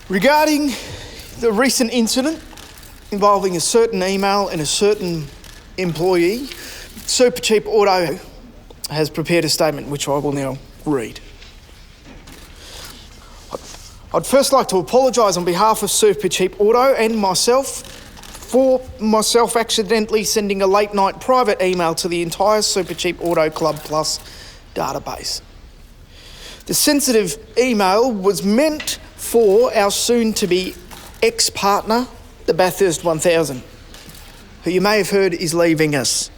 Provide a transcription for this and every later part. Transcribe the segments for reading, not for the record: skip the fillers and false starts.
Regarding the recent incident involving a certain email and a certain employee, Supercheap Auto has prepared a statement which I will now read. I'd first like to apologise on behalf of Supercheap Auto and myself for myself accidentally sending a late night private email to the entire Supercheap Auto Club Plus database. The sensitive email was meant for our soon-to-be ex-partner, the Bathurst 1000, who you may have heard is leaving us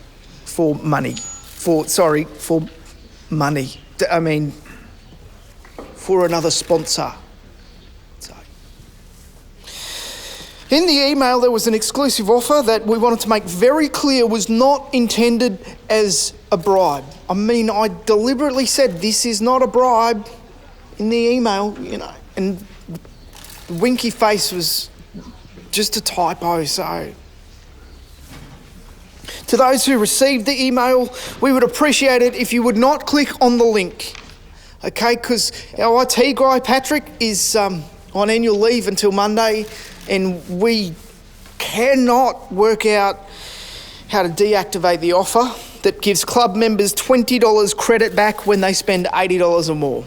for money. For another sponsor. So, in the email, there was an exclusive offer that we wanted to make very clear was not intended as a bribe. I mean, I deliberately said this is not a bribe in the email, and the winky face was just a typo, so. To those who received the email, we would appreciate it if you would not click on the link, okay? Because our IT guy, Patrick, is on annual leave until Monday, and we cannot work out how to deactivate the offer that gives club members $20 credit back when they spend $80 or more.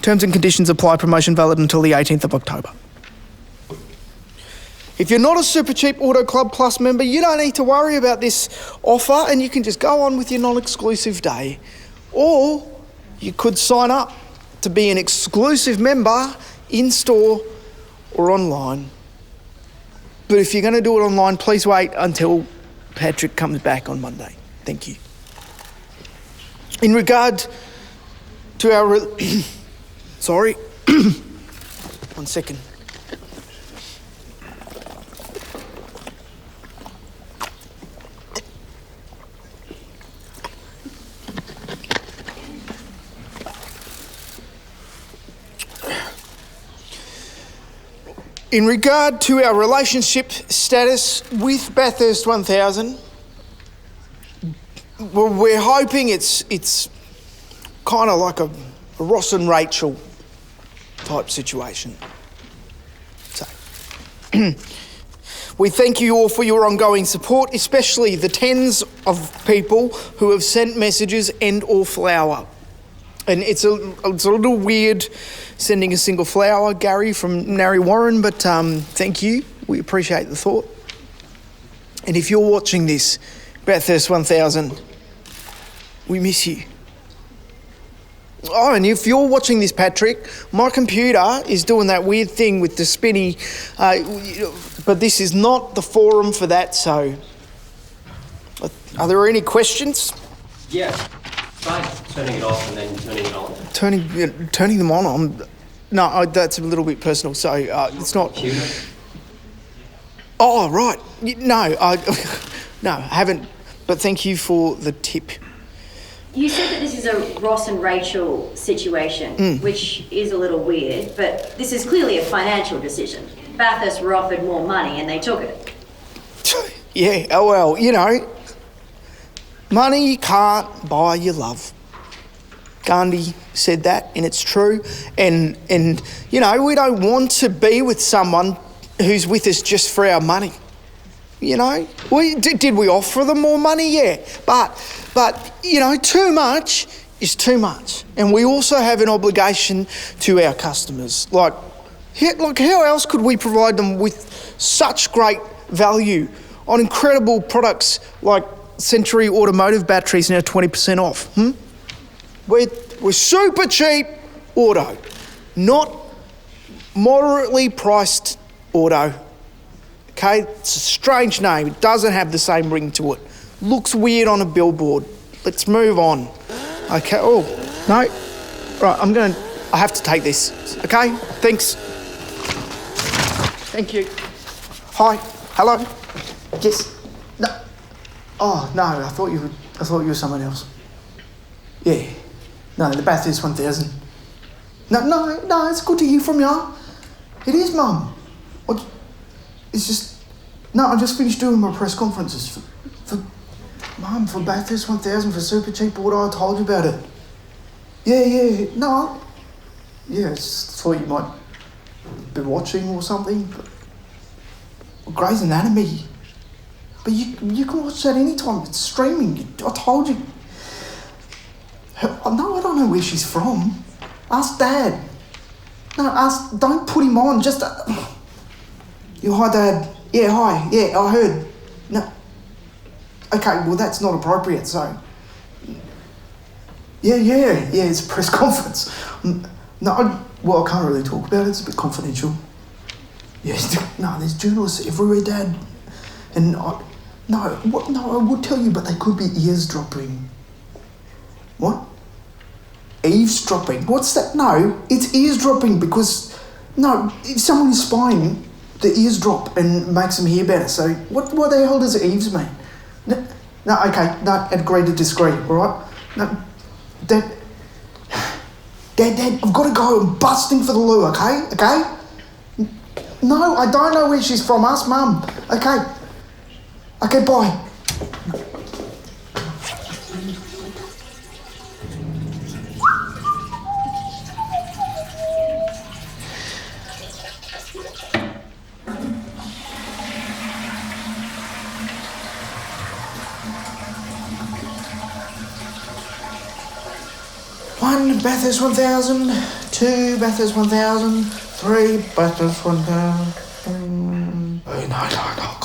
Terms and conditions apply. Promotion valid until the 18th of October. If you're not a Supercheap Auto Club Plus member, you don't need to worry about this offer and you can just go on with your non-exclusive day. Or you could sign up to be an exclusive member in-store or online. But if you're going to do it online, please wait until Patrick comes back on Monday. Thank you. In regard to our... Sorry. 1 second. In regard to our relationship status with Bathurst 1000, well, we're hoping it's kind of like a Ross and Rachel type situation. So, we thank you all for your ongoing support, especially the tens of people who have sent messages and or flower. And it's a little weird sending a single flower, Gary from Narry Warren, but thank you. We appreciate the thought. And if you're watching this, Bathurst 1000, we miss you. Oh, and if you're watching this, Patrick, my computer is doing that weird thing with the spinny, but this is not the forum for that, so... Are there any questions? Yeah. Try turning it off and then turning it on. Turning them on? No, that's a little bit personal, so it's not... Oh, right. No, no, I haven't, but thank you for the tip. You said that this is a Ross and Rachel situation, which is a little weird, but this is clearly a financial decision. Bathurst were offered more money and they took it. Yeah, oh well, money can't buy your love. Gandhi said that, and it's true. And we don't want to be with someone who's with us just for our money. Did we offer them more money? Yeah, but too much is too much, and we also have an obligation to our customers. Like how else could we provide them with such great value on incredible products like Century Automotive batteries now 20% off? We're super cheap auto, not moderately priced auto. Okay, it's a strange name. It doesn't have the same ring to it. Looks weird on a billboard. Let's move on. Okay, oh, no. Right, I have to take this. Okay, thanks. Thank you. Hi, hello. Yes. No. Oh, no, I thought you were someone else. Yeah. No, the Bathurst 1000. No, it's good to hear from you. It is, Mum. It's just... No, I just finished doing my press conferences for Mum, for Bathurst 1000, for Supercheap Auto. I told you about it. Yeah. No. Yeah, I just thought you might been watching or something. Grey's Anatomy. But you can watch that anytime. It's streaming. I told you. No, I don't know where she's from. Ask Dad. No, ask. Don't put him on. Just. Hi, Dad. Yeah, hi. Yeah, I heard. No. Okay, well, that's not appropriate, so. Yeah, it's a press conference. No, I can't really talk about it. It's a bit confidential. Yeah, no, there's journalists everywhere, Dad. And I would tell you, but they could be eavesdropping. What? Eavesdropping? What's that? No, it's eavesdropping because, no, if someone is spying, the eavesdrop and makes them hear better. So what the hell does eaves mean? No, okay, no, agree to disagree, all right? No, Dad, I've got to go. I'm busting for the loo, okay? No, I don't know where she's from. Ask Mum. Okay, bye. One, Bathurst 1000. Two, Bathurst 1000. Three, Bathurst 1000. Oh, no.